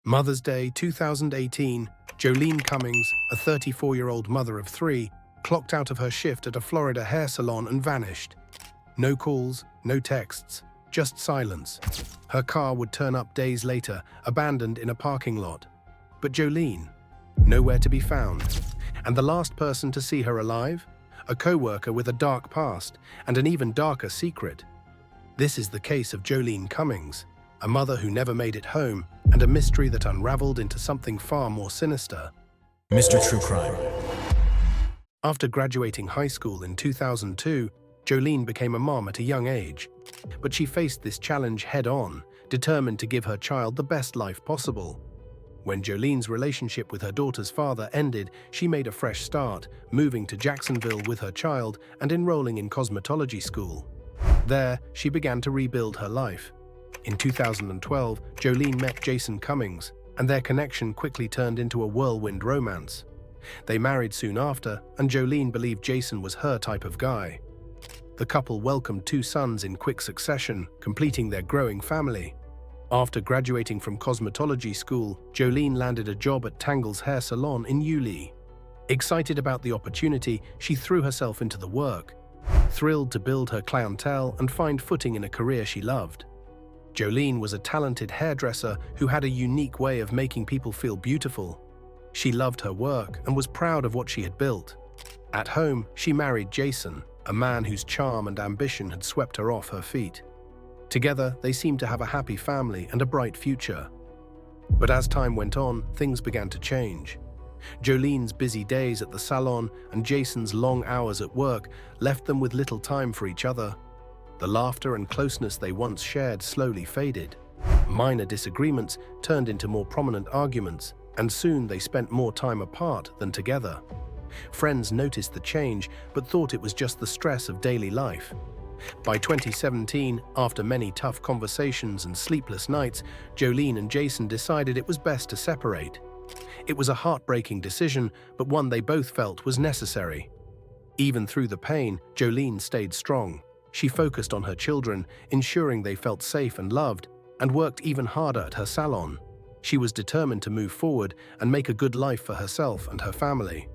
Mother's Day 2018, Joleen Cummings, a 34-year-old mother of three, clocked out of her shift at a Florida hair salon and vanished. No calls, no texts, just silence. Her car would turn up days later, abandoned in a parking lot. But Joleen, nowhere to be found. And the last person to see her alive? A coworker with a dark past and an even darker secret. This is the case of Joleen Cummings, a mother who never made it home, and a mystery that unraveled into something far more sinister. Mr. True Crime. After graduating high school in 2002, Joleen became a mom at a young age. But she faced this challenge head-on, determined to give her child the best life possible. When Joleen's relationship with her daughter's father ended, she made a fresh start, moving to Jacksonville with her child and enrolling in cosmetology school. There, she began to rebuild her life. In 2012, Joleen met Joleen Cummings, and their connection quickly turned into a whirlwind romance. They married soon after, and Joleen believed Jason was her type of guy. The couple welcomed two sons in quick succession, completing their growing family. After graduating from cosmetology school, Joleen landed a job at Tangle's hair salon in Yulee. Excited about the opportunity, she threw herself into the work, thrilled to build her clientele and find footing in a career she loved. Joleen was a talented hairdresser who had a unique way of making people feel beautiful. She loved her work and was proud of what she had built. At home, she married Jason, a man whose charm and ambition had swept her off her feet. Together, they seemed to have a happy family and a bright future. But as time went on, things began to change. Joleen's busy days at the salon and Jason's long hours at work left them with little time for each other. The laughter and closeness they once shared slowly faded. Minor disagreements turned into more prominent arguments, and soon they spent more time apart than together. Friends noticed the change, but thought it was just the stress of daily life. By 2017, after many tough conversations and sleepless nights, Joleen and Jason decided it was best to separate. It was a heartbreaking decision, but one they both felt was necessary. Even through the pain, Joleen stayed strong. She focused on her children, ensuring they felt safe and loved, and worked even harder at her salon. She was determined to move forward and make a good life for herself and her family.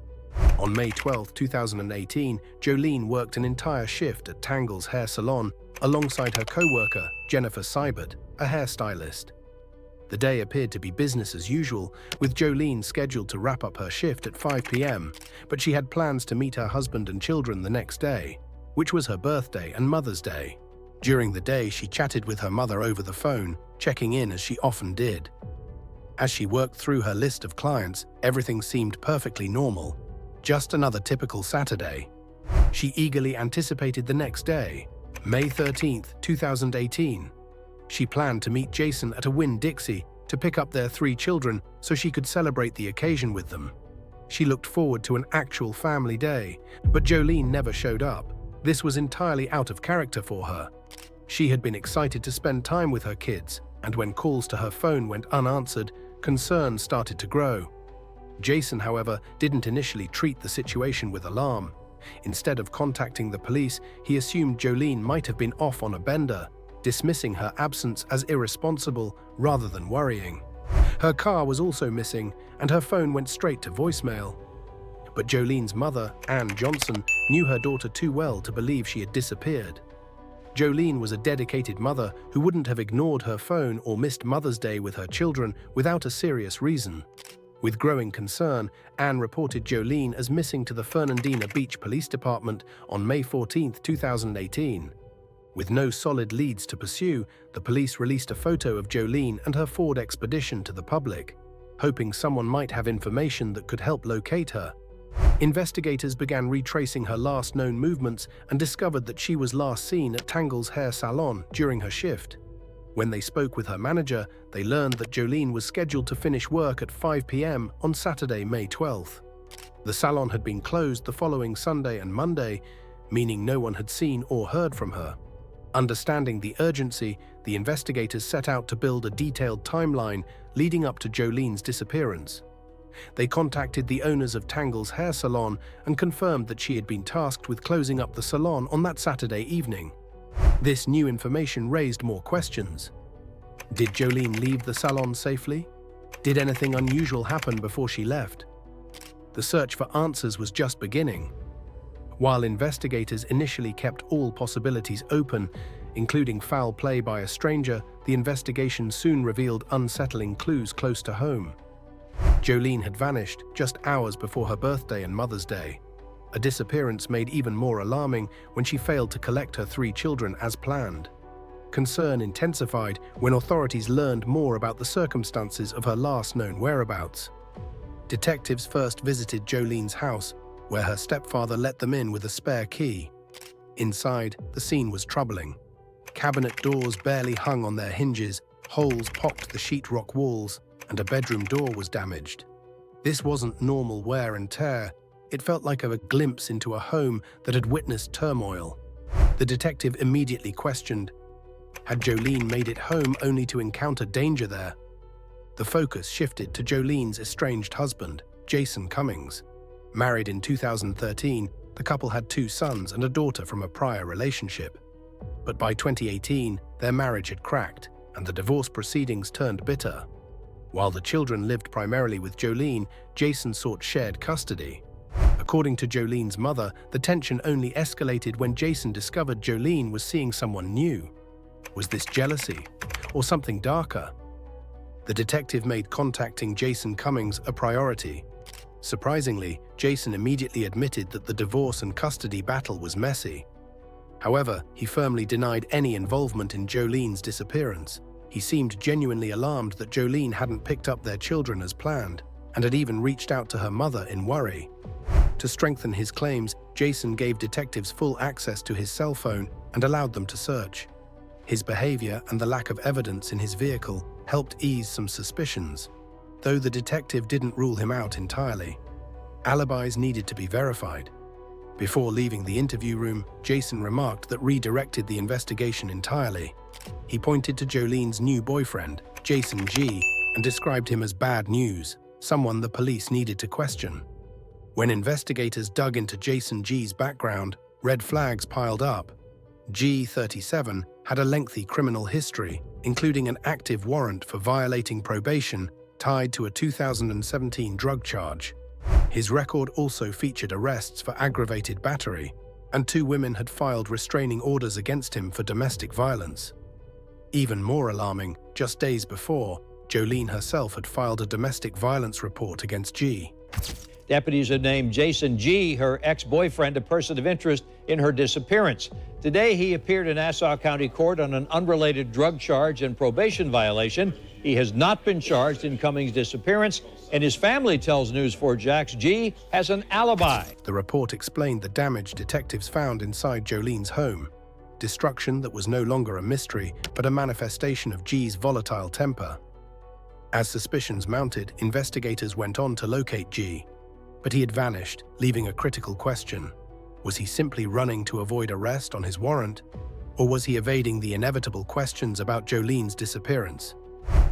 On May 12, 2018, Joleen worked an entire shift at Tangle's hair salon alongside her co-worker, Jennifer Seibert, a hairstylist. The day appeared to be business as usual, with Joleen scheduled to wrap up her shift at 5 p.m., but she had plans to meet her husband and children the next day, which was her birthday and Mother's Day. During the day, she chatted with her mother over the phone, checking in as she often did. As she worked through her list of clients, everything seemed perfectly normal. Just another typical Saturday. She eagerly anticipated the next day, May 13, 2018. She planned to meet Jason at a Winn-Dixie to pick up their three children so she could celebrate the occasion with them. She looked forward to an actual family day, but Joleen never showed up. This was entirely out of character for her. She had been excited to spend time with her kids, and when calls to her phone went unanswered, concerns started to grow. Jason, however, didn't initially treat the situation with alarm. Instead of contacting the police, he assumed Joleen might have been off on a bender, dismissing her absence as irresponsible rather than worrying. Her car was also missing, and her phone went straight to voicemail. But Joleen's mother, Ann Johnson, knew her daughter too well to believe she had disappeared. Joleen was a dedicated mother who wouldn't have ignored her phone or missed Mother's Day with her children without a serious reason. With growing concern, Ann reported Joleen as missing to the Fernandina Beach Police Department on May 14, 2018. With no solid leads to pursue, the police released a photo of Joleen and her Ford Expedition to the public, hoping someone might have information that could help locate her. Investigators began retracing her last known movements and discovered that she was last seen at Tangle's hair salon during her shift. When they spoke with her manager, they learned that Joleen was scheduled to finish work at 5 p.m. on Saturday, May 12th. The salon had been closed the following Sunday and Monday, meaning no one had seen or heard from her. Understanding the urgency, the investigators set out to build a detailed timeline leading up to Joleen's disappearance. They contacted the owners of Tangle's hair salon and confirmed that she had been tasked with closing up the salon on that Saturday evening. This new information raised more questions. Did Joleen leave the salon safely? Did anything unusual happen before she left? The search for answers was just beginning. While investigators initially kept all possibilities open, including foul play by a stranger, the investigation soon revealed unsettling clues close to home. Joleen had vanished just hours before her birthday and Mother's Day. A disappearance made even more alarming when she failed to collect her 3 children as planned. Concern intensified when authorities learned more about the circumstances of her last known whereabouts. Detectives first visited Joleen's house, where her stepfather let them in with a spare key. Inside, the scene was troubling. Cabinet doors barely hung on their hinges, holes pocked the sheetrock walls, and a bedroom door was damaged. This wasn't normal wear and tear. It felt like a glimpse into a home that had witnessed turmoil. The detective immediately questioned, had Joleen made it home only to encounter danger there? The focus shifted to Joleen's estranged husband, Joleen Cummings. Married in 2013, the couple had 2 sons and a daughter from a prior relationship. But by 2018, their marriage had cracked, and the divorce proceedings turned bitter. While the children lived primarily with Joleen, Joleen sought shared custody. According to Joleen's mother, the tension only escalated when Joleen discovered Joleen was seeing someone new. Was this jealousy, or something darker? The detective made contacting Joleen Cummings a priority. Surprisingly, Joleen immediately admitted that the divorce and custody battle was messy. However, he firmly denied any involvement in Joleen's disappearance. He seemed genuinely alarmed that Joleen hadn't picked up their children as planned, and had even reached out to her mother in worry. To strengthen his claims, Joleen gave detectives full access to his cell phone and allowed them to search. His behavior and the lack of evidence in his vehicle helped ease some suspicions, though the detective didn't rule him out entirely. Alibis needed to be verified. Before leaving the interview room, Joleen remarked that redirected the investigation entirely. He pointed to Joleen's new boyfriend, Jason G., and described him as bad news, someone the police needed to question. When investigators dug into Jason G's background, red flags piled up. G, 37, had a lengthy criminal history, including an active warrant for violating probation tied to a 2017 drug charge. His record also featured arrests for aggravated battery, and 2 women had filed restraining orders against him for domestic violence. Even more alarming, just days before, Joleen herself had filed a domestic violence report against G. Deputies had named Jason G., her ex-boyfriend, a person of interest in her disappearance. Today, he appeared in Nassau County Court on an unrelated drug charge and probation violation. He has not been charged in Cummings' disappearance, and his family tells News4Jax G has an alibi. The report explained the damage detectives found inside Joleen's home. Destruction that was no longer a mystery, but a manifestation of G's volatile temper. As suspicions mounted, investigators went on to locate G. But he had vanished, leaving a critical question. Was he simply running to avoid arrest on his warrant? Or was he evading the inevitable questions about Joleen's disappearance?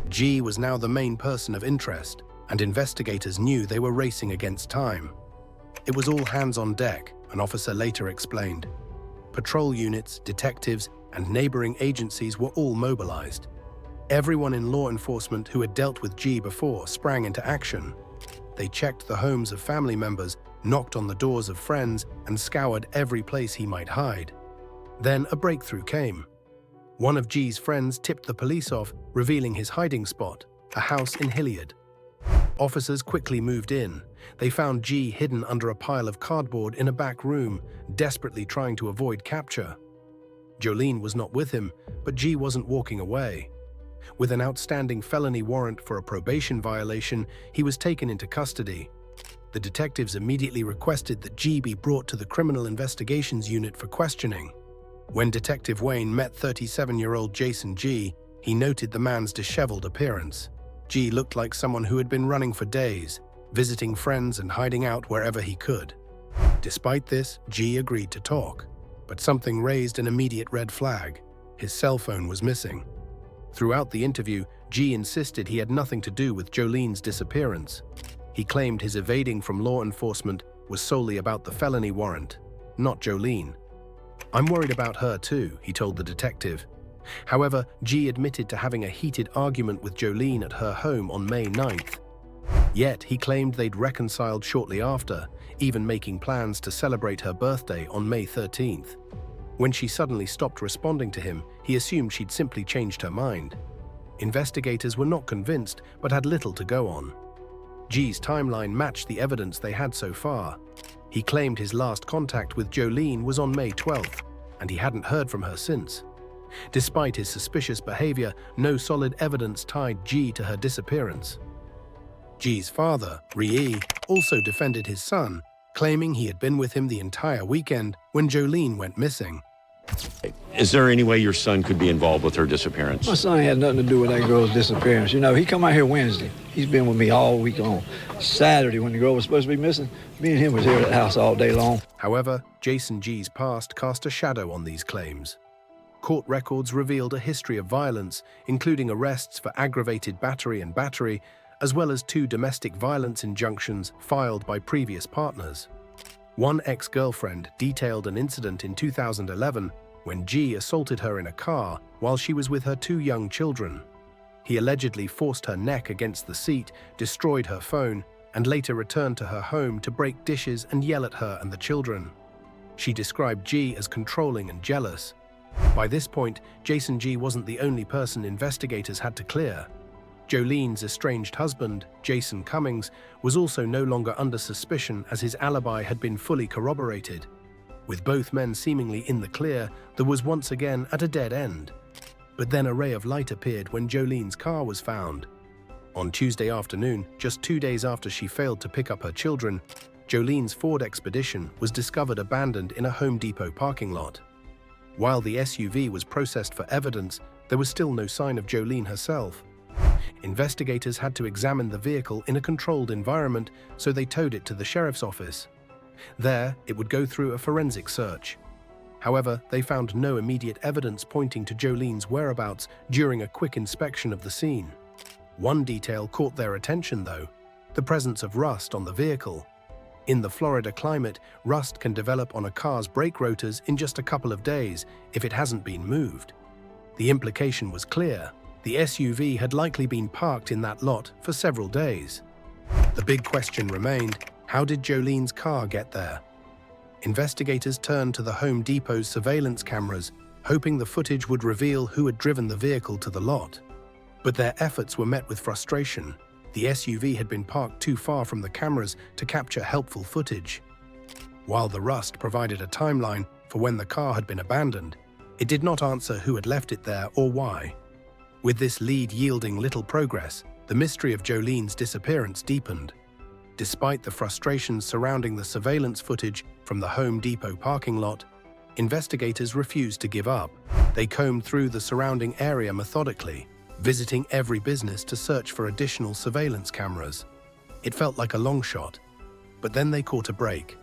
G was now the main person of interest, and investigators knew they were racing against time. It was all hands on deck, an officer later explained. Patrol units, detectives, and neighboring agencies were all mobilized. Everyone in law enforcement who had dealt with G before sprang into action. They checked the homes of family members, knocked on the doors of friends, and scoured every place he might hide. Then a breakthrough came. One of G's friends tipped the police off, revealing his hiding spot, a house in Hilliard. Officers quickly moved in. They found G hidden under a pile of cardboard in a back room, desperately trying to avoid capture. Joleen was not with him, but G wasn't walking away. With an outstanding felony warrant for a probation violation, he was taken into custody. The detectives immediately requested that G be brought to the Criminal Investigations Unit for questioning. When Detective Wayne met 37-year-old Jason G., he noted the man's disheveled appearance. G looked like someone who had been running for days, visiting friends and hiding out wherever he could. Despite this, G agreed to talk, but something raised an immediate red flag. His cell phone was missing. Throughout the interview, G insisted he had nothing to do with Joleen's disappearance. He claimed his evading from law enforcement was solely about the felony warrant, not Joleen. "I'm worried about her too," he told the detective. However, G admitted to having a heated argument with Joleen at her home on May 9th. Yet, he claimed they'd reconciled shortly after, even making plans to celebrate her birthday on May 13th. When she suddenly stopped responding to him, he assumed she'd simply changed her mind. Investigators were not convinced, but had little to go on. G's timeline matched the evidence they had so far. He claimed his last contact with Joleen was on May 12th, and he hadn't heard from her since. Despite his suspicious behavior, no solid evidence tied G to her disappearance. G's father, Ree, also defended his son, claiming he had been with him the entire weekend when Joleen went missing. Is there any way your son could be involved with her disappearance? My son had nothing to do with that girl's disappearance. You know, he come out here Wednesday. He's been with me all week on. Saturday, when the girl was supposed to be missing, me and him was here at the house all day long. However, Jason G's past cast a shadow on these claims. Court records revealed a history of violence, including arrests for aggravated battery, as well as 2 domestic violence injunctions filed by previous partners. One ex-girlfriend detailed an incident in 2011 when G assaulted her in a car while she was with her 2 young children. He allegedly forced her neck against the seat, destroyed her phone, and later returned to her home to break dishes and yell at her and the children. She described G as controlling and jealous. By this point, Jason G wasn't the only person investigators had to clear. Jolene's estranged husband, Joleen Cummings, was also no longer under suspicion as his alibi had been fully corroborated. With both men seemingly in the clear, there was once again at a dead end. But then a ray of light appeared when Joleen's car was found. On Tuesday afternoon, just 2 days after she failed to pick up her children, Joleen's Ford Expedition was discovered abandoned in a Home Depot parking lot. While the SUV was processed for evidence, there was still no sign of Joleen herself. Investigators had to examine the vehicle in a controlled environment, so they towed it to the sheriff's office. There, it would go through a forensic search. However, they found no immediate evidence pointing to Joleen's whereabouts during a quick inspection of the scene. One detail caught their attention, though: the presence of rust on the vehicle. In the Florida climate, rust can develop on a car's brake rotors in just a couple of days if it hasn't been moved. The implication was clear. The SUV had likely been parked in that lot for several days. The big question remained: how did Joleen's car get there? Investigators turned to the Home Depot's surveillance cameras, hoping the footage would reveal who had driven the vehicle to the lot. But their efforts were met with frustration. The SUV had been parked too far from the cameras to capture helpful footage. While the rust provided a timeline for when the car had been abandoned, it did not answer who had left it there or why. With this lead yielding little progress, the mystery of Joleen's disappearance deepened. Despite the frustrations surrounding the surveillance footage from the Home Depot parking lot, investigators refused to give up. They combed through the surrounding area methodically, visiting every business to search for additional surveillance cameras. It felt like a long shot, but then they caught a break.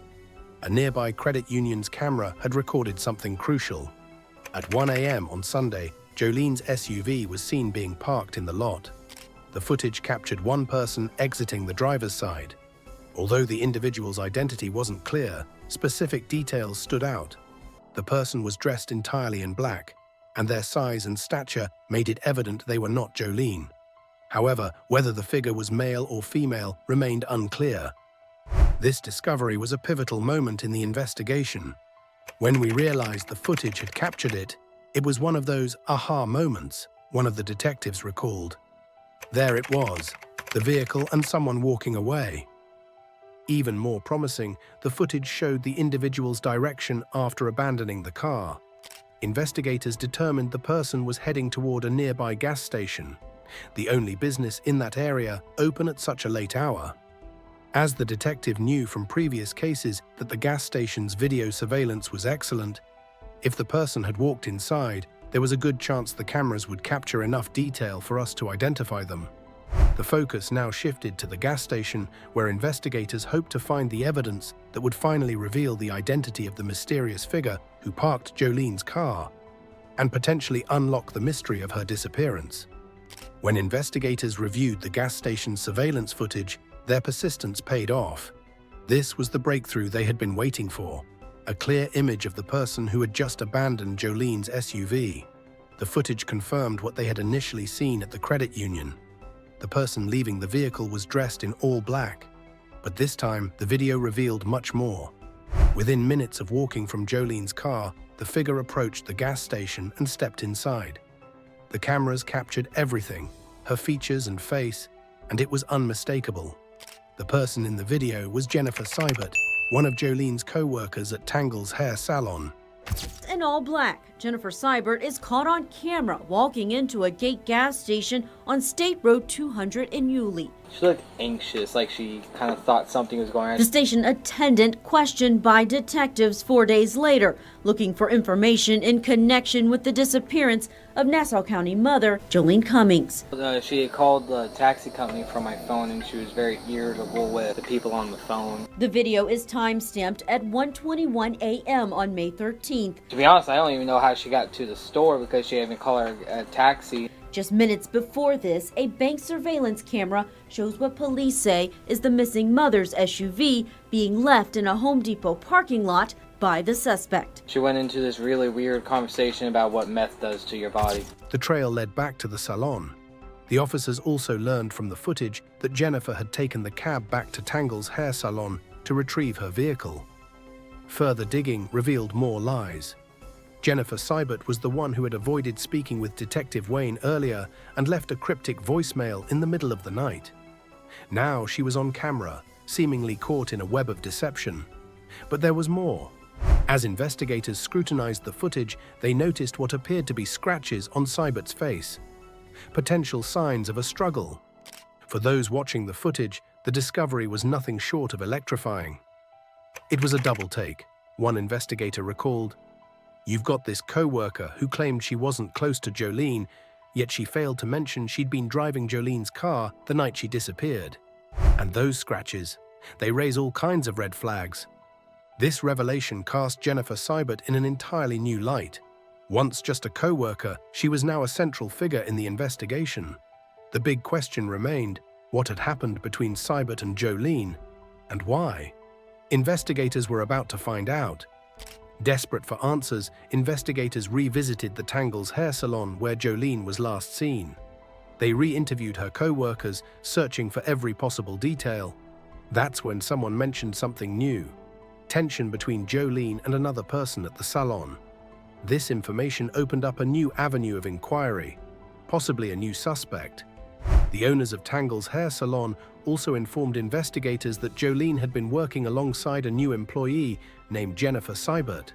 A nearby credit union's camera had recorded something crucial. At 1 a.m. on Sunday, Joleen's SUV was seen being parked in the lot. The footage captured one person exiting the driver's side. Although the individual's identity wasn't clear, specific details stood out. The person was dressed entirely in black, and their size and stature made it evident they were not Joleen. However, whether the figure was male or female remained unclear. This discovery was a pivotal moment in the investigation. When we realized the footage had captured it, it was one of those aha moments, one of the detectives recalled. There it was, the vehicle and someone walking away. Even more promising, the footage showed the individual's direction after abandoning the car. Investigators determined the person was heading toward a nearby gas station, the only business in that area open at such a late hour. As the detective knew from previous cases that the gas station's video surveillance was excellent, if the person had walked inside, there was a good chance the cameras would capture enough detail for us to identify them. The focus now shifted to the gas station, where investigators hoped to find the evidence that would finally reveal the identity of the mysterious figure who parked Joleen's car, and potentially unlock the mystery of her disappearance. When investigators reviewed the gas station's surveillance footage, their persistence paid off. This was the breakthrough they had been waiting for, a clear image of the person who had just abandoned Joleen's SUV. The footage confirmed what they had initially seen at the credit union. The person leaving the vehicle was dressed in all black, but this time the video revealed much more. Within minutes of walking from Jolene's car, the figure approached the gas station and stepped inside. The cameras captured everything, her features and face, and it was unmistakable. The person in the video was Jennifer Seibert, one of Jolene's co-workers at Tangle's hair salon. In all black, Jennifer Seibert is caught on camera walking into a gate gas station on State Road 200 in Yulee. She looked anxious, like she kind of thought something was going on. The station attendant questioned by detectives 4 days later, looking for information in connection with the disappearance of Nassau County mother, Joleen Cummings. She had called the taxi company from my phone, and she was very irritable with the people on the phone. The video is time-stamped at 1:21 a.m. on May 13th. To be honest, I don't even know how she got to the store because she had me call her a taxi. Just minutes before this, a bank surveillance camera shows what police say is the missing mother's SUV being left in a Home Depot parking lot by the suspect. She went into this really weird conversation about what meth does to your body. The trail led back to the salon. The officers also learned from the footage that Jennifer had taken the cab back to Tangle's hair salon to retrieve her vehicle. Further digging revealed more lies. Jennifer Seibert was the one who had avoided speaking with Detective Wayne earlier and left a cryptic voicemail in the middle of the night. Now she was on camera, seemingly caught in a web of deception. But there was more. As investigators scrutinized the footage, they noticed what appeared to be scratches on Seibert's face. Potential signs of a struggle. For those watching the footage, the discovery was nothing short of electrifying. It was a double take. One investigator recalled, "You've got this co-worker who claimed she wasn't close to Joleen, yet she failed to mention she'd been driving Jolene's car the night she disappeared. And those scratches, they raise all kinds of red flags." This revelation cast Jennifer Seibert in an entirely new light. Once just a co-worker, she was now a central figure in the investigation. The big question remained, what had happened between Seibert and Joleen, and why? Investigators were about to find out. Desperate for answers, investigators revisited the Tangle's hair salon where Joleen was last seen. They re-interviewed her co-workers, searching for every possible detail. That's when someone mentioned something new: tension between Joleen and another person at the salon. This information opened up a new avenue of inquiry, possibly a new suspect. The owners of Tangle's hair salon also informed investigators that Joleen had been working alongside a new employee named Jennifer Seibert.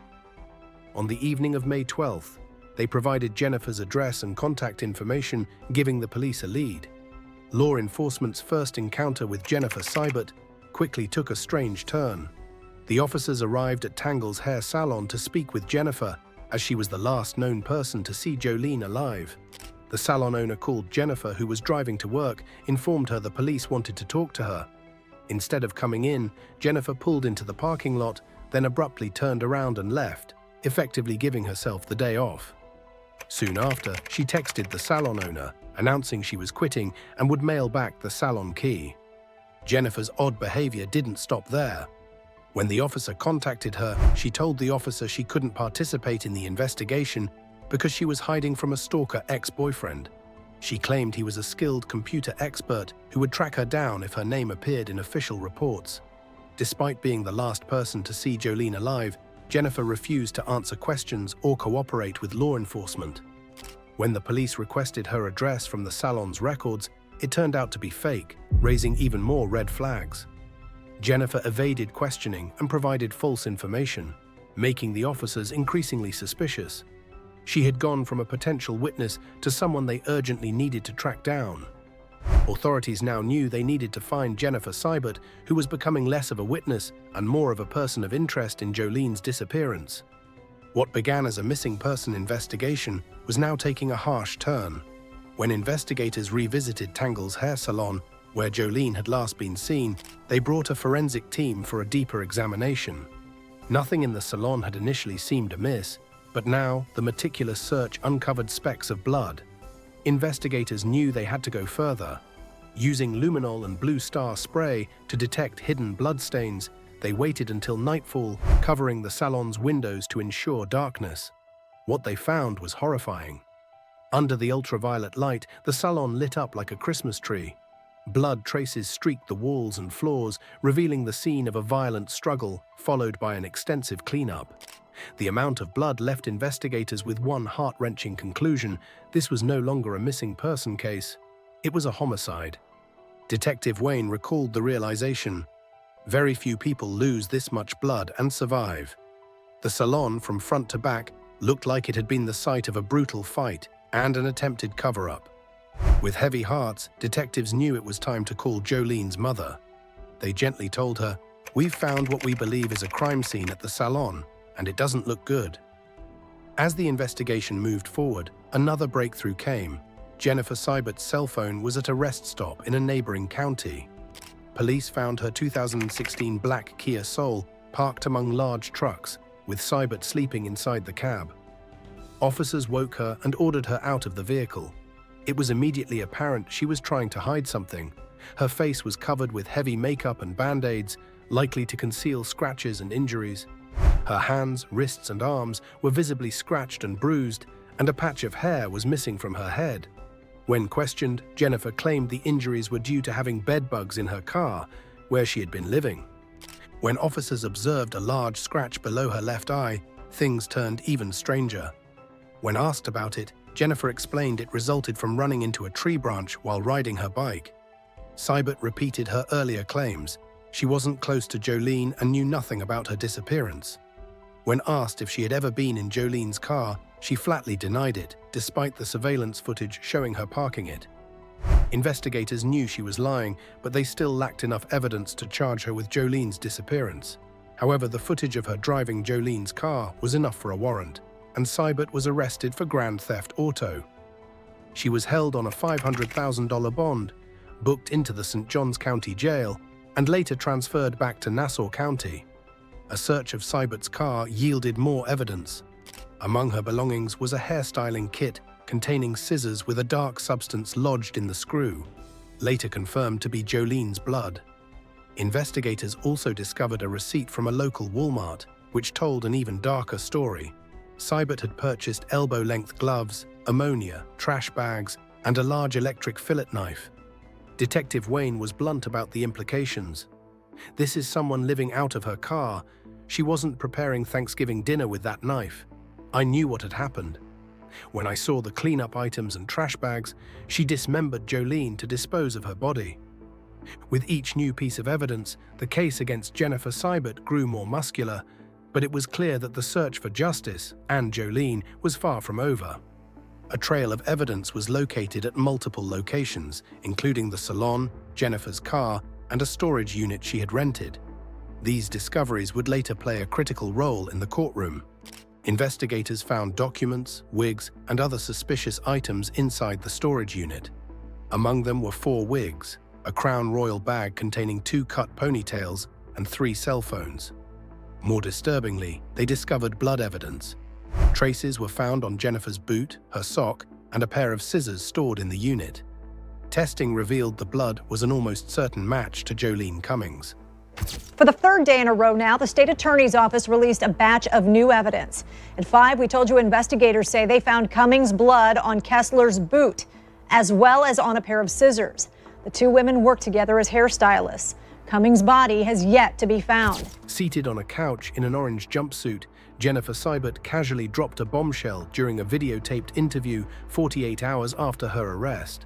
On the evening of May 12th, they provided Jennifer's address and contact information, giving the police a lead. Law enforcement's first encounter with Jennifer Seibert quickly took a strange turn. The officers arrived at Tangle's hair salon to speak with Jennifer, as she was the last known person to see Joleen alive. The salon owner called Jennifer, who was driving to work, informed her the police wanted to talk to her. Instead of coming in, Jennifer pulled into the parking lot, then abruptly turned around and left, effectively giving herself the day off. Soon after, she texted the salon owner, announcing she was quitting and would mail back the salon key. Jennifer's odd behavior didn't stop there. When the officer contacted her, she told the officer she couldn't participate in the investigation because she was hiding from a stalker ex-boyfriend. She claimed he was a skilled computer expert who would track her down if her name appeared in official reports. Despite being the last person to see Joleen alive, Jennifer refused to answer questions or cooperate with law enforcement. When the police requested her address from the salon's records, it turned out to be fake, raising even more red flags. Jennifer evaded questioning and provided false information, making the officers increasingly suspicious. She had gone from a potential witness to someone they urgently needed to track down. Authorities now knew they needed to find Jennifer Seibert, who was becoming less of a witness and more of a person of interest in Joleen's disappearance. What began as a missing person investigation was now taking a harsh turn. When investigators revisited Tangle's hair salon, where Joleen had last been seen, they brought a forensic team for a deeper examination. Nothing in the salon had initially seemed amiss, but now the meticulous search uncovered specks of blood. Investigators knew they had to go further. Using luminol and blue star spray to detect hidden bloodstains, they waited until nightfall, covering the salon's windows to ensure darkness. What they found was horrifying. Under the ultraviolet light, the salon lit up like a Christmas tree. Blood traces streaked the walls and floors, revealing the scene of a violent struggle, followed by an extensive cleanup. The amount of blood left investigators with one heart-wrenching conclusion: this was no longer a missing person case. It was a homicide. Detective Wayne recalled the realization: very few people lose this much blood and survive. The salon, from front to back, looked like it had been the site of a brutal fight and an attempted cover-up. With heavy hearts, detectives knew it was time to call Jolene's mother. They gently told her, "We've found what we believe is a crime scene at the salon, and it doesn't look good." As the investigation moved forward, another breakthrough came. Jennifer Seibert's cell phone was at a rest stop in a neighboring county. Police found her 2016 black Kia Soul parked among large trucks, with Seibert sleeping inside the cab. Officers woke her and ordered her out of the vehicle. It was immediately apparent she was trying to hide something. Her face was covered with heavy makeup and band-aids, likely to conceal scratches and injuries. Her hands, wrists, and arms were visibly scratched and bruised, and a patch of hair was missing from her head. When questioned, Jennifer claimed the injuries were due to having bed bugs in her car, where she had been living. When officers observed a large scratch below her left eye, things turned even stranger. When asked about it, Jennifer explained it resulted from running into a tree branch while riding her bike. Seibert repeated her earlier claims. She wasn't close to Joleen and knew nothing about her disappearance. When asked if she had ever been in Joleen's car, she flatly denied it, despite the surveillance footage showing her parking it. Investigators knew she was lying, but they still lacked enough evidence to charge her with Joleen's disappearance. However, the footage of her driving Joleen's car was enough for a warrant, and Seibert was arrested for grand theft auto. She was held on a $500,000 bond, booked into the St. Johns County Jail, and later transferred back to Nassau County. A search of Seibert's car yielded more evidence. Among her belongings was a hairstyling kit containing scissors with a dark substance lodged in the screw, later confirmed to be Joleen's blood. Investigators also discovered a receipt from a local Walmart, which told an even darker story. Seibert had purchased elbow-length gloves, ammonia, trash bags, and a large electric fillet knife. Detective Wayne was blunt about the implications. "This is someone living out of her car. She wasn't preparing Thanksgiving dinner with that knife. I knew what had happened. When I saw the cleanup items and trash bags, she dismembered Joleen to dispose of her body." With each new piece of evidence, the case against Jennifer Seibert grew more muscular, but it was clear that the search for justice and Joleen was far from over. A trail of evidence was located at multiple locations, including the salon, Jennifer's car, and a storage unit she had rented. These discoveries would later play a critical role in the courtroom. Investigators found documents, wigs, and other suspicious items inside the storage unit. Among them were 4 wigs, a Crown Royal bag containing 2 cut ponytails, and 3 cell phones. More disturbingly, they discovered blood evidence. Traces were found on Jennifer's boot, her sock, and a pair of scissors stored in the unit. Testing revealed the blood was an almost certain match to Joleen Cummings. For the 3rd day in a row now, the state attorney's office released a batch of new evidence. At 5, we told you investigators say they found Cummings' blood on Kessler's boot, as well as on a pair of scissors. The 2 women worked together as hairstylists. Cummings' body has yet to be found. Seated on a couch in an orange jumpsuit, Jennifer Seibert casually dropped a bombshell during a videotaped interview 48 hours after her arrest.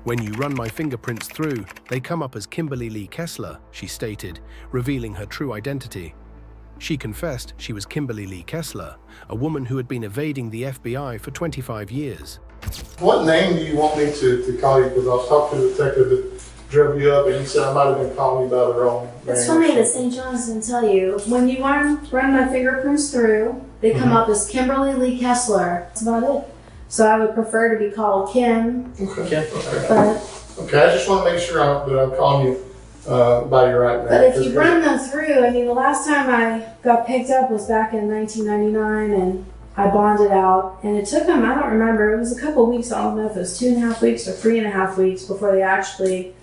"When you run my fingerprints through, they come up as Kimberly Lee Kessler," she stated, revealing her true identity. She confessed she was Kimberly Lee Kessler, a woman who had been evading the FBI for 25 years. What name do you want me to call you? Because I was talking to the detective that drove you up, and he said I might have been calling you by the wrong name. It's funny that St. John's didn't tell you. When you run my fingerprints through, they come up as Kimberly Lee Kessler. That's about it. So I would prefer to be called Kim. Okay. But Okay, I just want to make sure that I'm calling you by your right name. But if you run them through, I mean, the last time I got picked up was back in 1999, and I bonded out, and it took them, I don't remember, it was a couple weeks, I don't know if it was 2.5 weeks or 3.5 weeks before they actually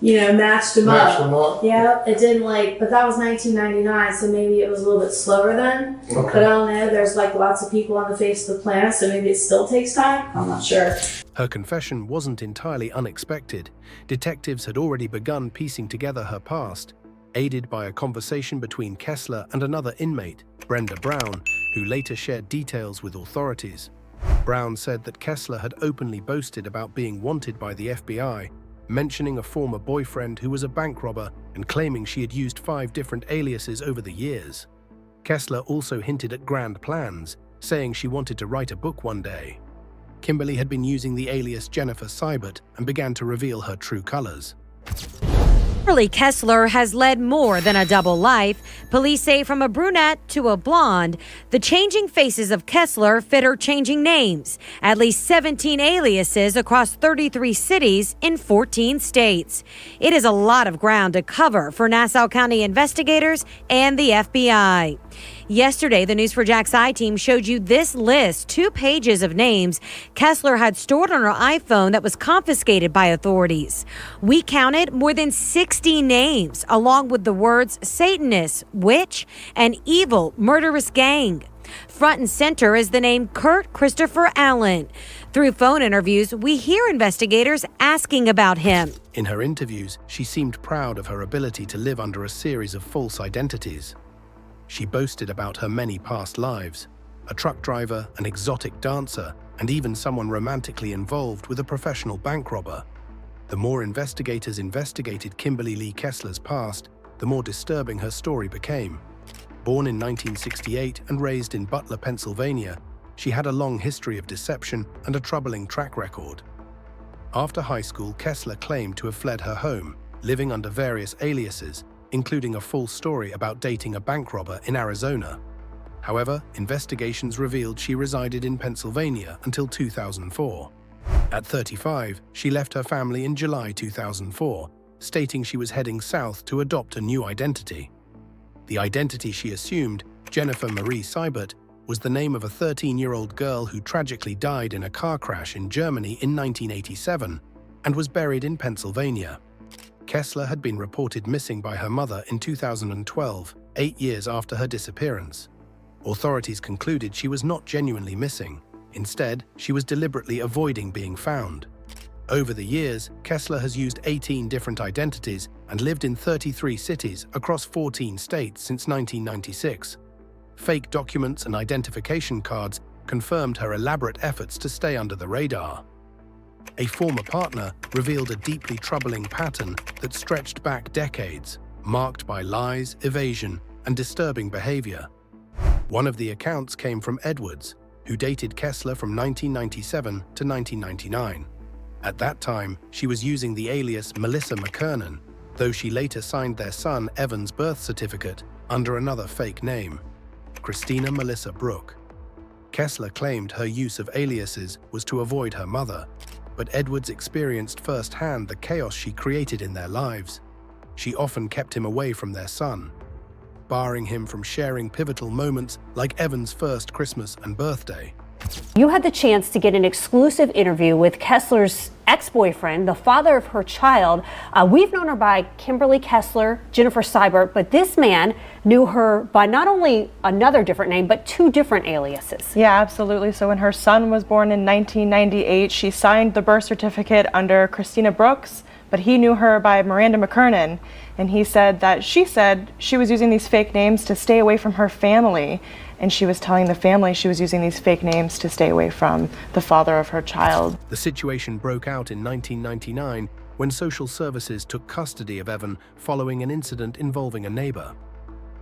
matched them Matched up. them up? Yeah, it didn't but that was 1999, so maybe it was a little bit slower then. Okay. But I don't know, there's lots of people on the face of the planet, so maybe it still takes time. I'm not sure. Her confession wasn't entirely unexpected. Detectives had already begun piecing together her past, aided by a conversation between Kessler and another inmate, Brenda Brown, who later shared details with authorities. Brown said that Kessler had openly boasted about being wanted by the FBI, mentioning a former boyfriend who was a bank robber and claiming she had used 5 different aliases over the years. Kessler also hinted at grand plans, saying she wanted to write a book one day. Kimberly had been using the alias Jennifer Seibert and began to reveal her true colors. Kimberly Kessler has led more than a double life. Police say from a brunette to a blonde, the changing faces of Kessler fit her changing names. At least 17 aliases across 33 cities in 14 states. It is a lot of ground to cover for Nassau County investigators and the FBI. Yesterday, the News4JAX team showed you this list, 2 pages of names Kessler had stored on her iPhone that was confiscated by authorities. We counted more than 60 names, along with the words Satanist, witch, and evil, murderous gang. Front and center is the name Kurt Christopher Allen. Through phone interviews, we hear investigators asking about him. In her interviews, she seemed proud of her ability to live under a series of false identities. She boasted about her many past lives, a truck driver, an exotic dancer, and even someone romantically involved with a professional bank robber. The more investigators investigated Kimberly Lee Kessler's past, the more disturbing her story became. Born in 1968 and raised in Butler, Pennsylvania, she had a long history of deception and a troubling track record. After high school, Kessler claimed to have fled her home, living under various aliases, including a false story about dating a bank robber in Arizona. However, investigations revealed she resided in Pennsylvania until 2004. At 35, she left her family in July 2004, stating she was heading south to adopt a new identity. The identity she assumed, Jennifer Marie Seibert, was the name of a 13-year-old girl who tragically died in a car crash in Germany in 1987 and was buried in Pennsylvania. Kessler had been reported missing by her mother in 2012, 8 years after her disappearance. Authorities concluded she was not genuinely missing. Instead, she was deliberately avoiding being found. Over the years, Kessler has used 18 different identities and lived in 33 cities across 14 states since 1996. Fake documents and identification cards confirmed her elaborate efforts to stay under the radar. A former partner revealed a deeply troubling pattern that stretched back decades, marked by lies, evasion, and disturbing behavior. One of the accounts came from Edwards, who dated Kessler from 1997 to 1999. At that time, she was using the alias Melissa McKernan, though she later signed their son Evan's birth certificate under another fake name, Christina Melissa Brooke. Kessler claimed her use of aliases was to avoid her mother, but Edwards experienced firsthand the chaos she created in their lives. She often kept him away from their son, barring him from sharing pivotal moments like Evan's first Christmas and birthday. You had the chance to get an exclusive interview with Kessler's ex-boyfriend, the father of her child. We've known her by Kimberly Kessler, Jennifer Seibert, but this man knew her by not only another different name, but 2 different aliases. Yeah, absolutely. So when her son was born in 1998, she signed the birth certificate under Christina Brooks, but he knew her by Miranda McKernan. And he said that she said she was using these fake names to stay away from her family. And she was telling the family she was using these fake names to stay away from the father of her child. The situation broke out in 1999 when social services took custody of Evan following an incident involving a neighbor.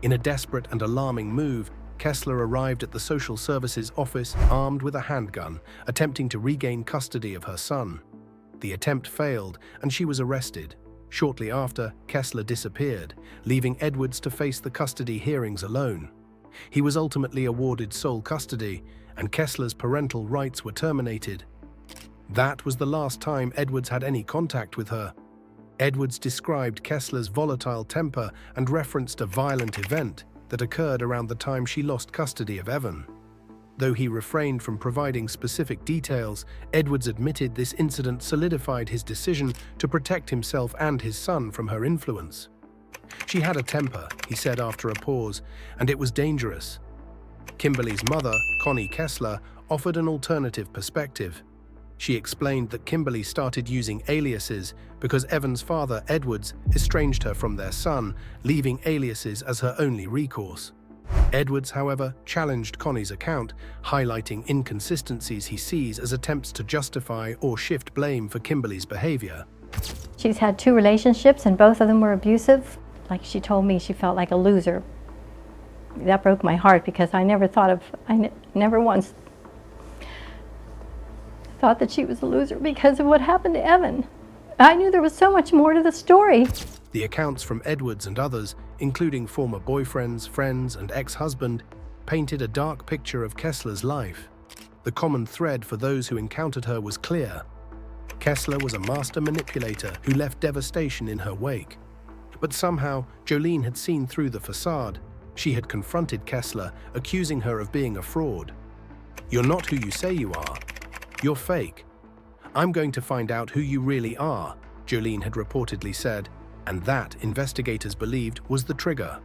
In a desperate and alarming move, Kessler arrived at the social services office armed with a handgun, attempting to regain custody of her son. The attempt failed, and she was arrested. Shortly after, Kessler disappeared, leaving Edwards to face the custody hearings alone. He was ultimately awarded sole custody, and Kessler's parental rights were terminated. That was the last time Edwards had any contact with her. Edwards described Kessler's volatile temper and referenced a violent event that occurred around the time she lost custody of Evan. Though he refrained from providing specific details, Edwards admitted this incident solidified his decision to protect himself and his son from her influence. "She had a temper," he said after a pause, "and it was dangerous." Kimberly's mother, Connie Kessler, offered an alternative perspective. She explained that Kimberly started using aliases because Evan's father, Edwards, estranged her from their son, leaving aliases as her only recourse. Edwards, however, challenged Connie's account, highlighting inconsistencies he sees as attempts to justify or shift blame for Kimberly's behavior. She's had 2 relationships and both of them were abusive. Like she told me, she felt like a loser. That broke my heart because I never once thought that she was a loser because of what happened to Evan. I knew there was so much more to the story. The accounts from Edwards and others, including former boyfriends, friends, and ex-husband, painted a dark picture of Kessler's life. The common thread for those who encountered her was clear. Kessler was a master manipulator who left devastation in her wake. But somehow, Joleen had seen through the facade. She had confronted Kessler, accusing her of being a fraud. "You're not who you say you are. You're fake. I'm going to find out who you really are," Joleen had reportedly said, and that, investigators believed, was the trigger.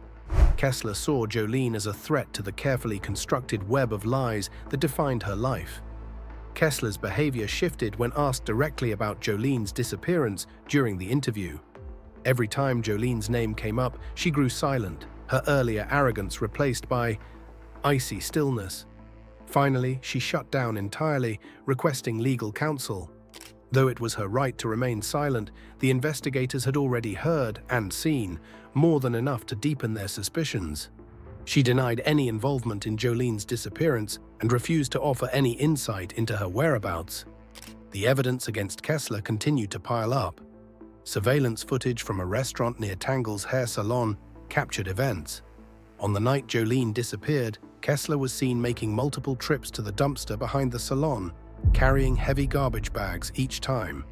Kessler saw Joleen as a threat to the carefully constructed web of lies that defined her life. Kessler's behavior shifted when asked directly about Joleen's disappearance during the interview. Every time Joleen's name came up, she grew silent, her earlier arrogance replaced by icy stillness. Finally, she shut down entirely, requesting legal counsel. Though it was her right to remain silent, the investigators had already heard and seen more than enough to deepen their suspicions. She denied any involvement in Joleen's disappearance and refused to offer any insight into her whereabouts. The evidence against Kessler continued to pile up. Surveillance footage from a restaurant near Tangle's hair salon captured events. On the night Joleen disappeared, Kessler was seen making multiple trips to the dumpster behind the salon, carrying heavy garbage bags each time.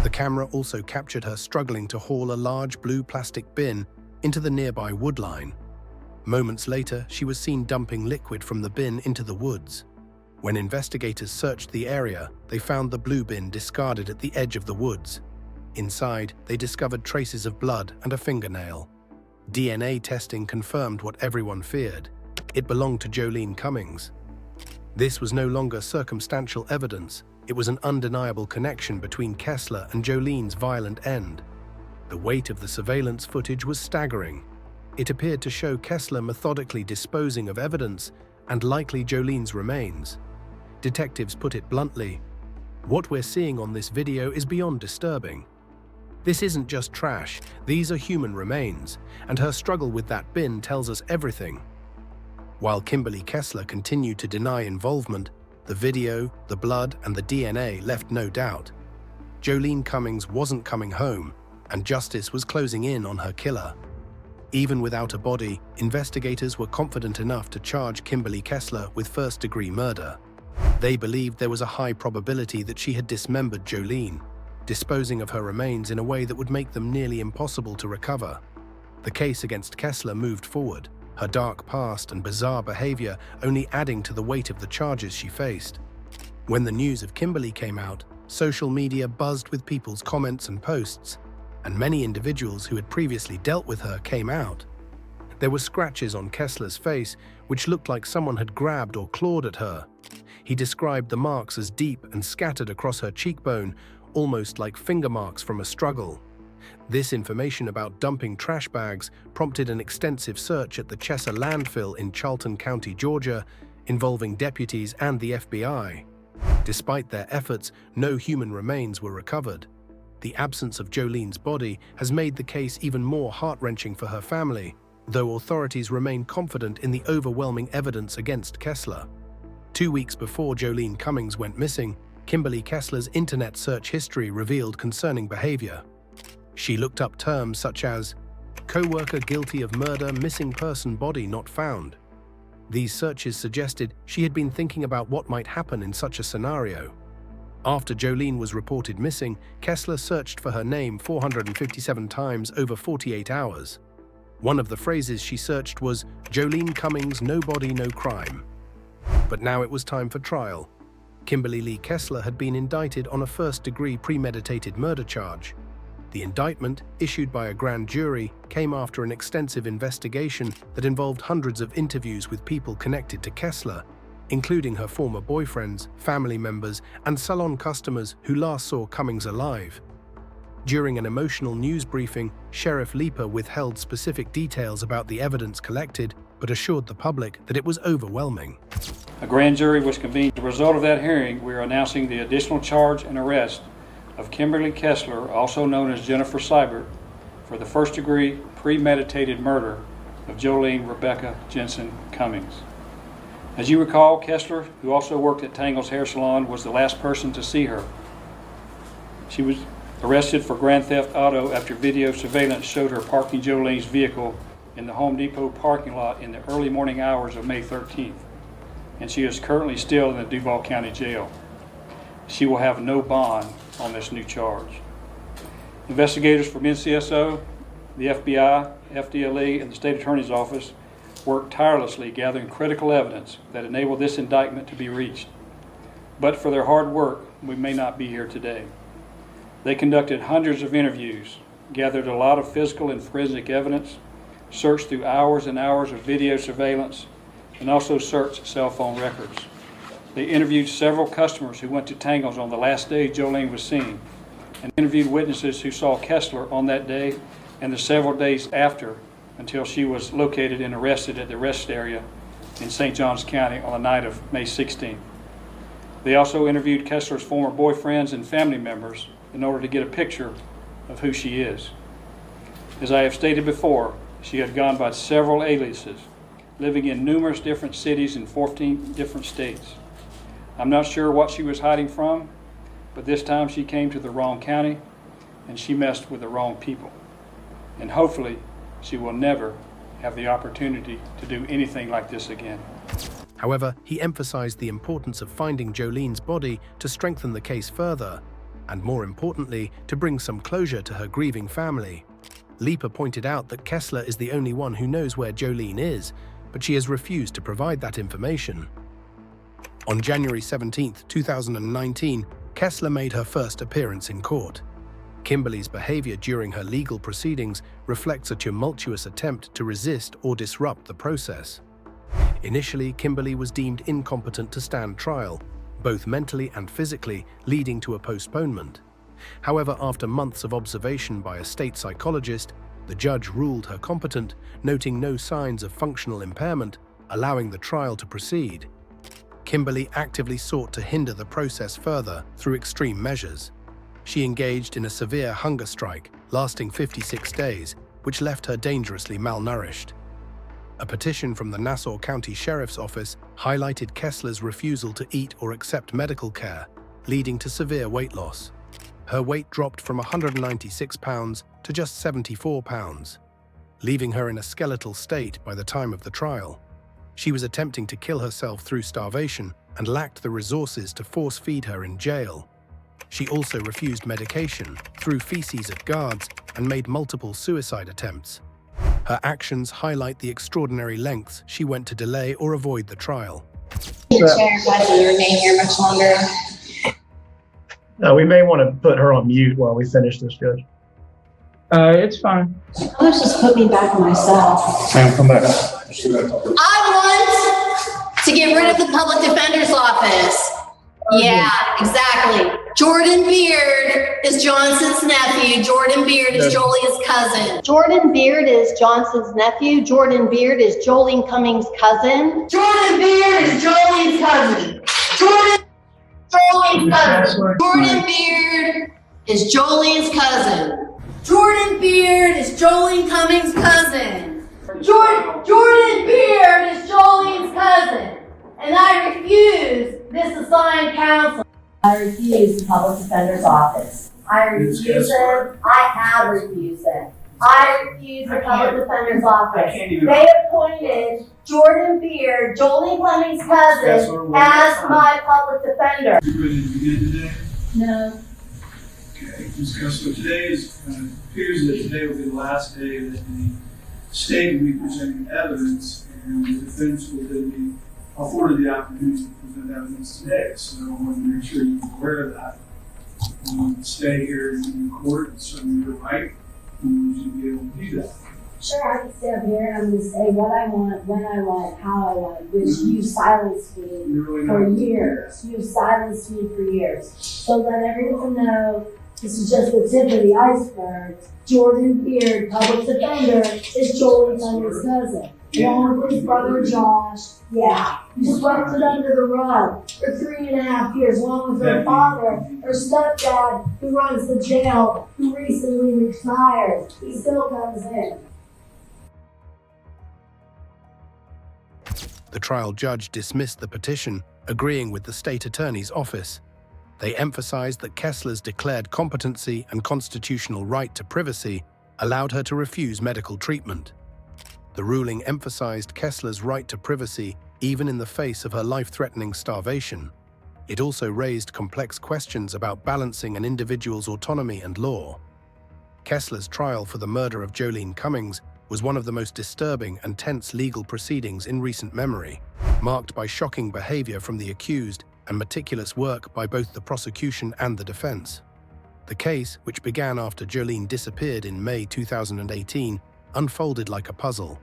The camera also captured her struggling to haul a large blue plastic bin into the nearby wood line. Moments later, she was seen dumping liquid from the bin into the woods. When investigators searched the area, they found the blue bin discarded at the edge of the woods. Inside, they discovered traces of blood and a fingernail. DNA testing confirmed what everyone feared. It belonged to Joleen Cummings. This was no longer circumstantial evidence. It was an undeniable connection between Kessler and Joleen's violent end. The weight of the surveillance footage was staggering. It appeared to show Kessler methodically disposing of evidence and likely Joleen's remains. Detectives put it bluntly, "What we're seeing on this video is beyond disturbing. This isn't just trash, these are human remains, and her struggle with that bin tells us everything." While Kimberly Kessler continued to deny involvement, the video, the blood, and the DNA left no doubt. Joleen Cummings wasn't coming home, and justice was closing in on her killer. Even without a body, investigators were confident enough to charge Kimberly Kessler with first-degree murder. They believed there was a high probability that she had dismembered Joleen, disposing of her remains in a way that would make them nearly impossible to recover. The case against Kessler moved forward, her dark past and bizarre behavior only adding to the weight of the charges she faced. When the news of Kimberly came out, social media buzzed with people's comments and posts, and many individuals who had previously dealt with her came out. There were scratches on Kessler's face, which looked like someone had grabbed or clawed at her. He described the marks as deep and scattered across her cheekbone, almost like finger marks from a struggle. This information about dumping trash bags prompted an extensive search at the Chesser landfill in Charlton County, Georgia, involving deputies and the FBI. Despite their efforts, no human remains were recovered. The absence of Joleen's body has made the case even more heart-wrenching for her family, though authorities remain confident in the overwhelming evidence against Kessler. 2 weeks before Joleen Cummings went missing, Kimberly Kessler's internet search history revealed concerning behavior. She looked up terms such as "Coworker guilty of murder, missing person, body not found." These searches suggested she had been thinking about what might happen in such a scenario. After Joleen was reported missing, Kessler searched for her name 457 times over 48 hours. One of the phrases she searched was "Joleen Cummings, no body, no crime." But now it was time for trial. Kimberly Lee Kessler had been indicted on a first-degree premeditated murder charge. The indictment, issued by a grand jury, came after an extensive investigation that involved hundreds of interviews with people connected to Kessler, including her former boyfriends, family members, and salon customers who last saw Cummings alive. During an emotional news briefing, Sheriff Leeper withheld specific details about the evidence collected, but assured the public that it was overwhelming. A grand jury was convened. As a result of that hearing, we are announcing the additional charge and arrest of Kimberly Kessler, also known as Jennifer Seibert, for the first-degree premeditated murder of Joleen Rebecca Jensen Cummings. As you recall, Kessler, who also worked at Tangle's Hair Salon, was the last person to see her. She was arrested for grand theft auto after video surveillance showed her parking Jolene's vehicle in the Home Depot parking lot in the early morning hours of May 13th, and she is currently still in the Duval County Jail. She will have no bond on this new charge. Investigators from NCSO, the FBI, FDLE, and the State Attorney's Office worked tirelessly gathering critical evidence that enabled this indictment to be reached. But for their hard work, we may not be here today. They conducted hundreds of interviews, gathered a lot of physical and forensic evidence, searched through hours and hours of video surveillance, and also searched cell phone records. They interviewed several customers who went to Tangle's on the last day Joleen was seen, and interviewed witnesses who saw Kessler on that day and the several days after, until she was located and arrested at the rest area in St. Johns County on the night of May 16th. They also interviewed Kessler's former boyfriends and family members in order to get a picture of who she is. As I have stated before, she had gone by several aliases, living in numerous different cities in 14 different states. I'm not sure what she was hiding from, but this time she came to the wrong county and she messed with the wrong people. And hopefully she will never have the opportunity to do anything like this again. However, he emphasized the importance of finding Joleen's body to strengthen the case further, and more importantly, to bring some closure to her grieving family. Leeper pointed out that Kessler is the only one who knows where Joleen is, but she has refused to provide that information. On January 17, 2019, Kessler made her first appearance in court. Kimberly's behavior during her legal proceedings reflects a tumultuous attempt to resist or disrupt the process. Initially, Kimberly was deemed incompetent to stand trial, both mentally and physically, leading to a postponement. However, after months of observation by a state psychologist, the judge ruled her competent, noting no signs of functional impairment, allowing the trial to proceed. Kimberly actively sought to hinder the process further through extreme measures. She engaged in a severe hunger strike, lasting 56 days, which left her dangerously malnourished. A petition from the Nassau County Sheriff's Office highlighted Kessler's refusal to eat or accept medical care, leading to severe weight loss. Her weight dropped from 196 pounds to just 74 pounds, leaving her in a skeletal state by the time of the trial. She was attempting to kill herself through starvation and lacked the resources to force-feed her in jail. She also refused medication, threw feces at guards, and made multiple suicide attempts. Her actions highlight the extraordinary lengths she went to delay or avoid the trial. Sheriff hasn't remained here much longer. No, we may want to put her on mute while we finish this, Judge. It's fine. Let's just put me back on myself. Sam, come back. I want to get rid of the public defender's office. Yeah, exactly. Jordan Beard is Johnson's nephew. Jordan Beard is Joleen's cousin. Jordan Beard is Johnson's nephew. Jordan Beard is Joleen Cummings' cousin. Jordan Beard is Joleen's cousin. Joleen's cousin. Jordan Beard is Joleen's cousin. Jordan Beard is Joleen Cummings' cousin. Jordan Beard is Joleen's cousin. And I refuse this assigned counsel. I refuse the public defender's office. I refuse it. I have refused it. I refuse the public defender's office. They appointed Jordan Beard, Joleen Cummings' cousin, as my public defender. You ready to begin today? No. Okay, Ms. Kessler, appears that today will be the last day that the state will be presenting evidence, and the defense will then be afforded the opportunity to present evidence today, so I want to make sure you're aware of that. You stay here in court and certainly your right, and you should be able to do that. Sure, I can stay up here and I'm going to say what I want, when I want, how I want, which you silenced me for years. You silenced me for years. So let everyone know this is just the tip of the iceberg. Jordan Beard, public defender, is Joleen Cummings' cousin. Along with his brother Josh. Yeah, you swept it under the rug for 3.5 years, along with her father, her stepdad, who runs the jail, who recently retired. He still comes in. The trial judge dismissed the petition, agreeing with the state attorney's office. They emphasized that Kessler's declared competency and constitutional right to privacy allowed her to refuse medical treatment. The ruling emphasized Kessler's right to privacy even in the face of her life-threatening starvation. It also raised complex questions about balancing an individual's autonomy and law. Kessler's trial for the murder of Joleen Cummings was one of the most disturbing and tense legal proceedings in recent memory, marked by shocking behavior from the accused and meticulous work by both the prosecution and the defense. The case, which began after Joleen disappeared in May 2018, unfolded like a puzzle.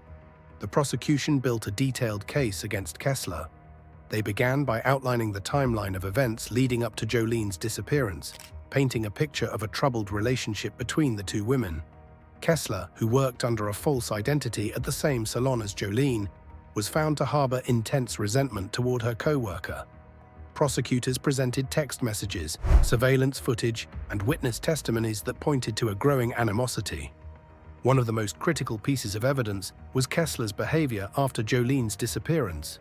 The prosecution built a detailed case against Kessler. They began by outlining the timeline of events leading up to Joleen's disappearance, painting a picture of a troubled relationship between the two women. Kessler, who worked under a false identity at the same salon as Joleen, was found to harbor intense resentment toward her co-worker. Prosecutors presented text messages, surveillance footage, and witness testimonies that pointed to a growing animosity. One of the most critical pieces of evidence was Kessler's behavior after Joleen's disappearance.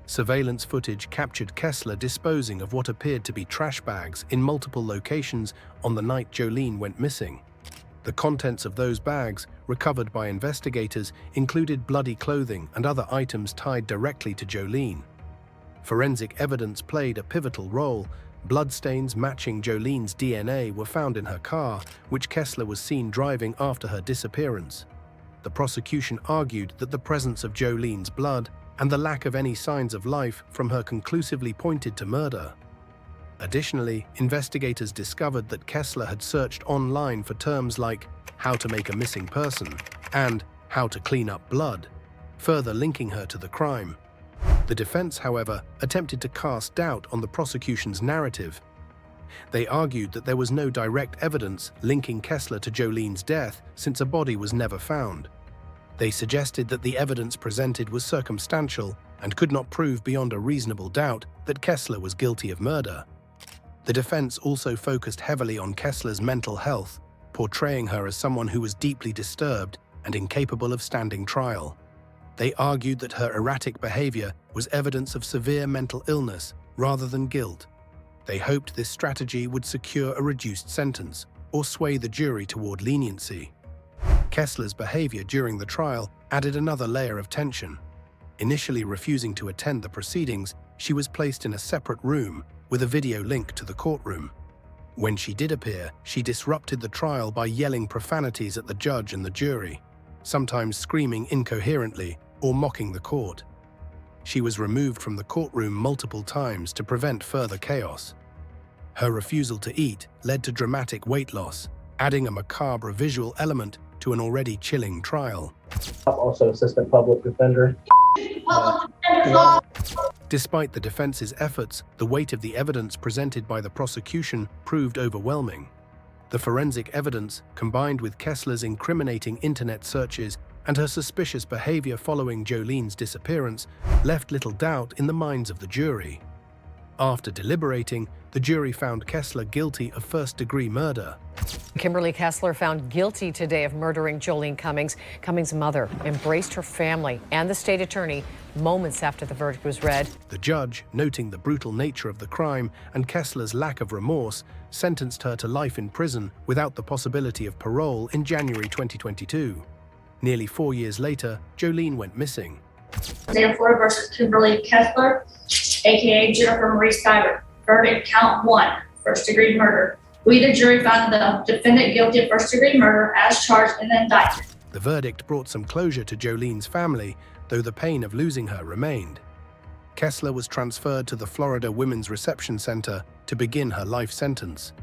Surveillance footage captured Kessler disposing of what appeared to be trash bags in multiple locations on the night Joleen went missing. The contents of those bags, recovered by investigators, included bloody clothing and other items tied directly to Joleen. Forensic evidence played a pivotal role. Bloodstains matching Joleen's DNA were found in her car, which Kessler was seen driving after her disappearance. The prosecution argued that the presence of Joleen's blood and the lack of any signs of life from her conclusively pointed to murder. Additionally, investigators discovered that Kessler had searched online for terms like "how to make a missing person" and "how to clean up blood," further linking her to the crime. The defense, however, attempted to cast doubt on the prosecution's narrative. They argued that there was no direct evidence linking Kessler to Joleen's death since a body was never found. They suggested that the evidence presented was circumstantial and could not prove beyond a reasonable doubt that Kessler was guilty of murder. The defense also focused heavily on Kessler's mental health, portraying her as someone who was deeply disturbed and incapable of standing trial. They argued that her erratic behavior was evidence of severe mental illness rather than guilt. They hoped this strategy would secure a reduced sentence or sway the jury toward leniency. Kessler's behavior during the trial added another layer of tension. Initially refusing to attend the proceedings, she was placed in a separate room with a video link to the courtroom. When she did appear, she disrupted the trial by yelling profanities at the judge and the jury, sometimes screaming incoherently or mocking the court. She was removed from the courtroom multiple times to prevent further chaos. Her refusal to eat led to dramatic weight loss, adding a macabre visual element to an already chilling trial. I'm also assistant public defender. Despite the defense's efforts, the weight of the evidence presented by the prosecution proved overwhelming. The forensic evidence, combined with Kessler's incriminating internet searches and her suspicious behavior following Joleen's disappearance, left little doubt in the minds of the jury. After deliberating, the jury found Kessler guilty of first-degree murder. Kimberly Kessler found guilty today of murdering Joleen Cummings. Cummings' mother embraced her family and the state attorney moments after the verdict was read. The judge, noting the brutal nature of the crime and Kessler's lack of remorse, sentenced her to life in prison without the possibility of parole in January 2022. Nearly 4 years later, Joleen went missing. Therefore versus Kimberly Kessler, aka Jennifer Marie Seibert. Verdict count 1, first-degree murder. We, the jury, found the defendant guilty of first-degree murder as charged in the indictment. The verdict brought some closure to Joleen's family, though the pain of losing her remained. Kessler was transferred to the Florida Women's Reception Center to begin her life sentence.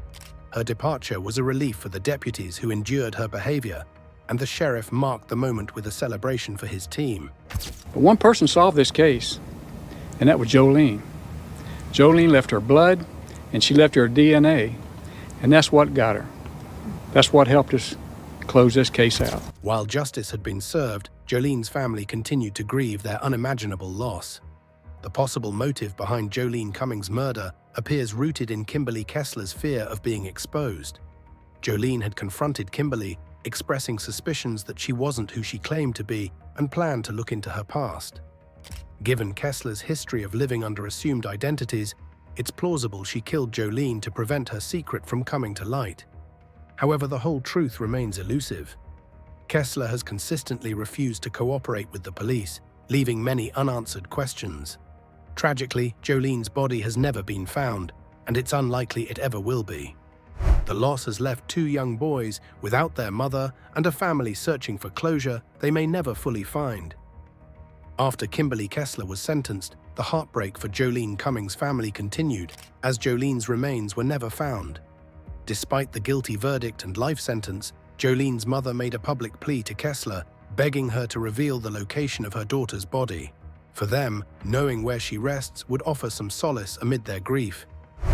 Her departure was a relief for the deputies who endured her behavior, and the sheriff marked the moment with a celebration for his team. But one person solved this case, and that was Joleen. Joleen left her blood, and she left her DNA, and that's what got her. That's what helped us close this case out. While justice had been served, Joleen's family continued to grieve their unimaginable loss. The possible motive behind Joleen Cummings' murder appears rooted in Kimberly Kessler's fear of being exposed. Joleen had confronted Kimberly, expressing suspicions that she wasn't who she claimed to be and planned to look into her past. Given Kessler's history of living under assumed identities, it's plausible she killed Joleen to prevent her secret from coming to light. However, the whole truth remains elusive. Kessler has consistently refused to cooperate with the police, leaving many unanswered questions. Tragically, Joleen's body has never been found, and it's unlikely it ever will be. The loss has left two young boys without their mother and a family searching for closure they may never fully find. After Kimberly Kessler was sentenced, the heartbreak for Joleen Cummings' family continued, as Joleen's remains were never found. Despite the guilty verdict and life sentence, Joleen's mother made a public plea to Kessler, begging her to reveal the location of her daughter's body. For them, knowing where she rests would offer some solace amid their grief.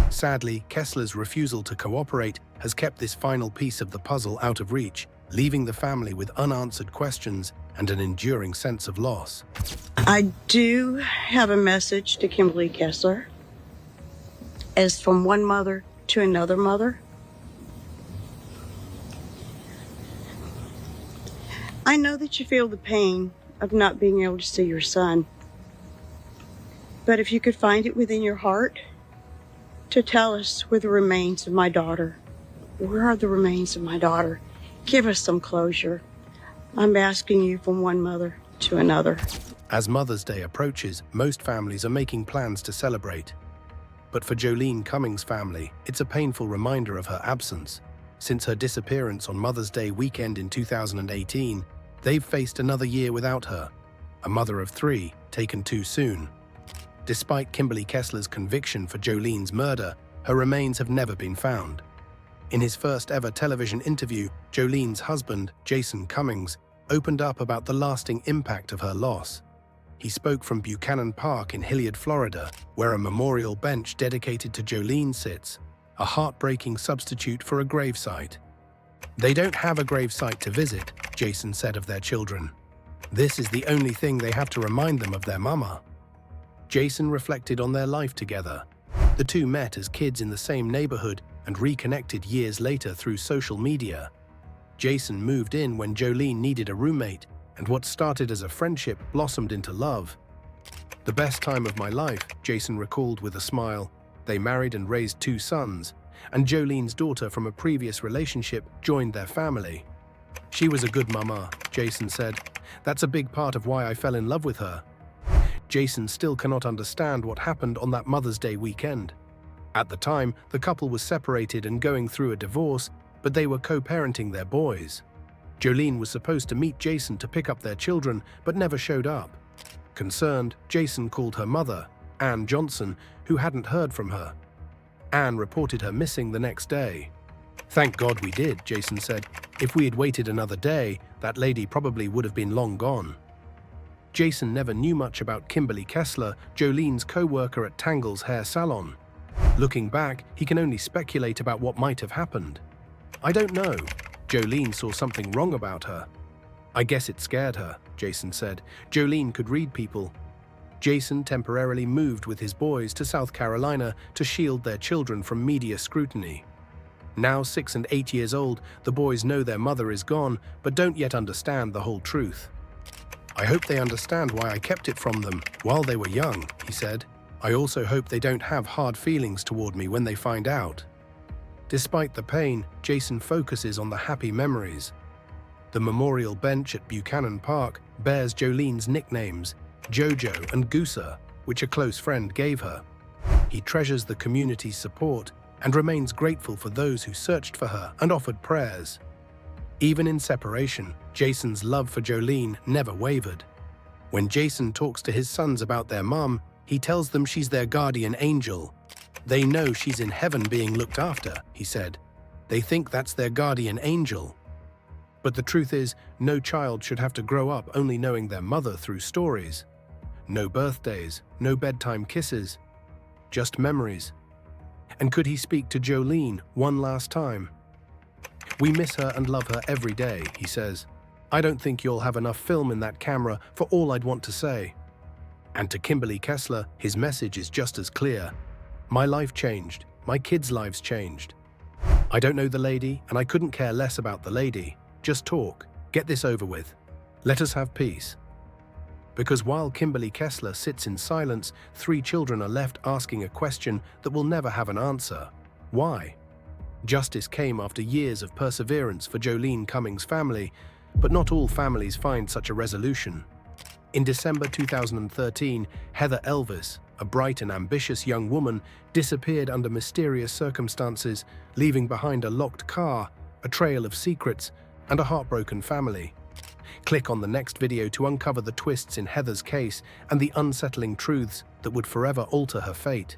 Sadly, Kessler's refusal to cooperate has kept this final piece of the puzzle out of reach, leaving the family with unanswered questions and an enduring sense of loss. I do have a message to Kimberly Kessler, as from one mother to another mother. I know that you feel the pain of not being able to see your son, but if you could find it within your heart to tell us where the remains of my daughter, where are the remains of my daughter? Give us some closure. I'm asking you from one mother to another. As Mother's Day approaches, most families are making plans to celebrate. But for Joleen Cummings' family, it's a painful reminder of her absence. Since her disappearance on Mother's Day weekend in 2018, they've faced another year without her, a mother of three, taken too soon. Despite Kimberly Kessler's conviction for Joleen's murder, her remains have never been found. In his first ever television interview, Joleen's husband, Jason Cummings, opened up about the lasting impact of her loss. He spoke from Buchanan Park in Hilliard, Florida, where a memorial bench dedicated to Joleen sits, a heartbreaking substitute for a gravesite. They don't have a gravesite to visit, Jason said of their children. This is the only thing they have to remind them of their mama. Jason reflected on their life together. The two met as kids in the same neighborhood and reconnected years later through social media. Jason moved in when Joleen needed a roommate, and what started as a friendship blossomed into love. The best time of my life, Jason recalled with a smile. They married and raised two sons, and Joleen's daughter from a previous relationship joined their family. She was a good mama, Jason said. That's a big part of why I fell in love with her. Jason still cannot understand what happened on that Mother's Day weekend. At the time, the couple was separated and going through a divorce, but they were co-parenting their boys. Joleen was supposed to meet Jason to pick up their children, but never showed up. Concerned, Jason called her mother, Ann Johnson, who hadn't heard from her. Ann reported her missing the next day. "Thank God we did," Jason said. "If we had waited another day, that lady probably would have been long gone." Jason never knew much about Kimberly Kessler, Joleen's co-worker at Tangle's hair salon. Looking back, he can only speculate about what might have happened. "I don't know. Joleen saw something wrong about her. I guess it scared her," Jason said. Joleen could read people. Jason temporarily moved with his boys to South Carolina to shield their children from media scrutiny. Now 6 and 8 years old, the boys know their mother is gone, but don't yet understand the whole truth. "I hope they understand why I kept it from them while they were young," he said. "I also hope they don't have hard feelings toward me when they find out." Despite the pain, Jason focuses on the happy memories. The memorial bench at Buchanan Park bears Joleen's nicknames, Jojo and Gooser, which a close friend gave her. He treasures the community's support and remains grateful for those who searched for her and offered prayers. Even in separation, Jason's love for Joleen never wavered. When Jason talks to his sons about their mom, He tells them she's their guardian angel. They know she's in heaven being looked after, he said. They think that's their guardian angel. But the truth is, no child should have to grow up only knowing their mother through stories. No birthdays, no bedtime kisses, just memories. And could he speak to Joleen one last time? We miss her and love her every day, he says. I don't think you'll have enough film in that camera for all I'd want to say. And to Kimberly Kessler, his message is just as clear. My life changed. My kids' lives changed. I don't know the lady, and I couldn't care less about the lady. Just talk. Get this over with. Let us have peace. Because while Kimberly Kessler sits in silence, 3 children are left asking a question that will never have an answer. Why? Justice came after years of perseverance for Joleen Cummings' family, but not all families find such a resolution. In December 2013, Heather Elvis, a bright and ambitious young woman, disappeared under mysterious circumstances, leaving behind a locked car, a trail of secrets, and a heartbroken family. Click on the next video to uncover the twists in Heather's case and the unsettling truths that would forever alter her fate.